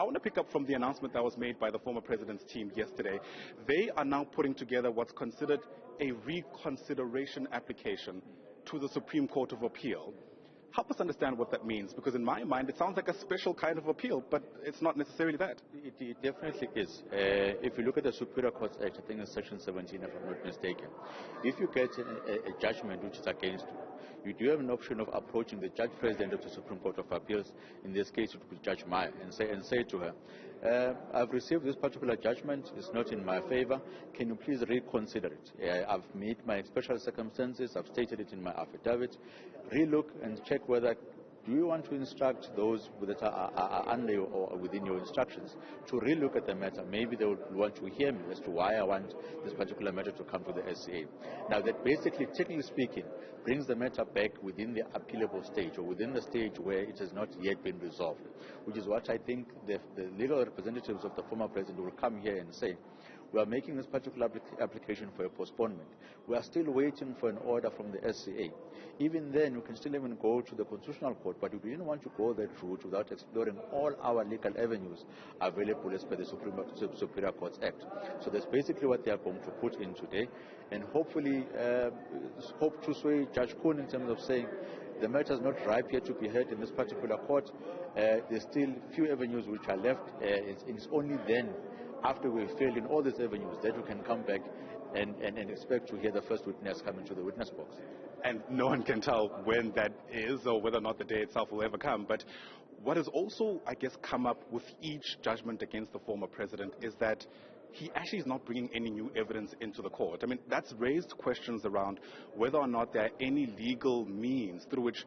I want to pick up from the announcement that was made by the former president's team yesterday. They are now putting together what's considered a reconsideration application to the Supreme Court of Appeal. Help us understand what that means, because in my mind it sounds like a special kind of appeal, but it's not necessarily that. It definitely is. If you look at the Superior Court Act, I think it's Section 17, if I'm not mistaken, if you get a judgment which is against you, you do have an option of approaching the Judge President of the Supreme Court of Appeals, in this case it would be Judge Maya, and say to her, I've received this particular judgment, it's not in my favor, can you please reconsider it? I've made my special circumstances, I've stated it in my affidavit, relook and check whether do you want to instruct those that are under you or within your instructions to relook at the matter. Maybe they would want to hear me as to why I want this particular matter to come to the SCA. Now that basically, technically speaking, brings the matter back within the appealable stage or within the stage where it has not yet been resolved, which is what I think the legal representatives of the former president will come here and say. We are making this particular application for a postponement. We are still waiting for an order from the SCA. Even then, we can still even go to the Constitutional Court, but we didn't want to go that route without exploring all our legal avenues available as per the Superior Court Act. So that's basically what they are going to put in today, and hopefully hope to sway Judge Kuhn in terms of saying the matter is not ripe yet to be heard in this particular court. There's still few avenues which are left. It's only then, after we've failed in all these avenues, that we can come back and expect to hear the first witness come into the witness box. And no one can tell when that is or whether or not the day itself will ever come. But what has also, I guess, come up with each judgment against the former president is that he actually is not bringing any new evidence into the court. I mean, that's raised questions around whether or not there are any legal means through which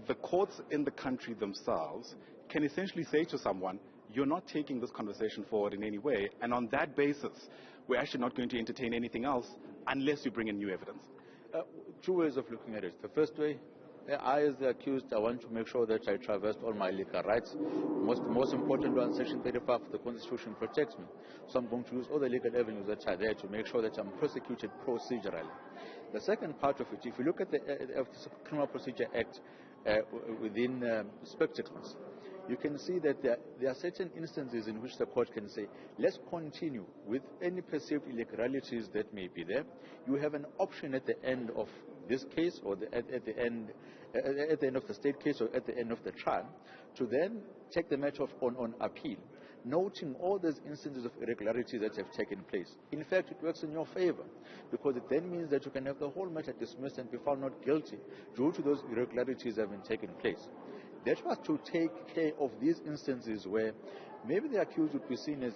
the courts in the country themselves can essentially say to someone, you're not taking this conversation forward in any way, and on that basis, we're actually not going to entertain anything else unless you bring in new evidence. Two ways of looking at it. The first way, I as the accused, I want to make sure that I traversed all my legal rights. Most important one, Section 35 of the Constitution protects me. So I'm going to use all the legal avenues that are there to make sure that I'm prosecuted procedurally. The second part of it, if you look at the Criminal Procedure Act within spectacles, you can see that there are certain instances in which the court can say, let's continue with any perceived illegalities that may be there. You have an option at the end of this case or at the end of the state case or at the end of the trial to then take the matter on appeal, noting all those instances of irregularities that have taken place. In fact, it works in your favor because it then means that you can have the whole matter dismissed and be found not guilty due to those irregularities that have been taken place. That was to take care of these instances where maybe the accused would be seen as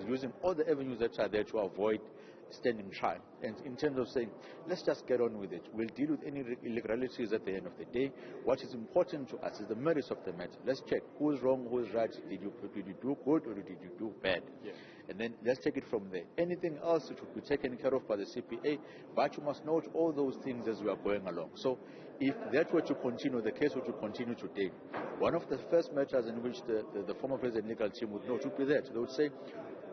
using all the avenues that are there to avoid standing trial. And in terms of saying, let's just get on with it. We'll deal with any illegalities at the end of the day. What is important to us is the merits of the matter. Let's check who's wrong, who's right. Did you do good or did you do bad? Yeah. And then let's take it from there. Anything else, it will be taken care of by the CPA, but you must note all those things as we are going along. So if that were to continue, the case were to continue today, one of the first matters in which the former president legal team would note would be that. They would say,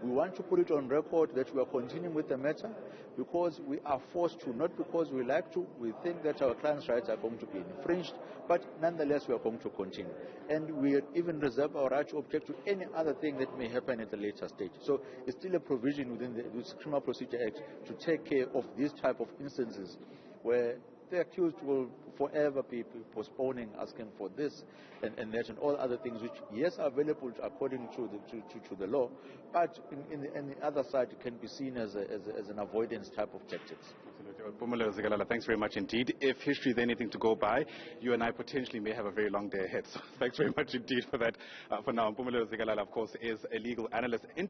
we want to put it on record that we are continuing with the matter because we are forced to, not because we like to. We think that our clients' rights are going to be infringed, but nonetheless we are going to continue. And we even reserve our right to object to any other thing that may happen at a later stage. So it's still a provision within the Criminal Procedure Act to take care of these type of instances where the accused will forever be postponing, asking for this and that and all other things which, yes, are available according to the law, but in the other side it can be seen as an avoidance type of tactics. Mpumelelo Zikalala, thanks very much indeed. If history is anything to go by, you and I potentially may have a very long day ahead. So thanks very much indeed for that. For now, Mpumelelo Zikalala, of course, is a legal analyst.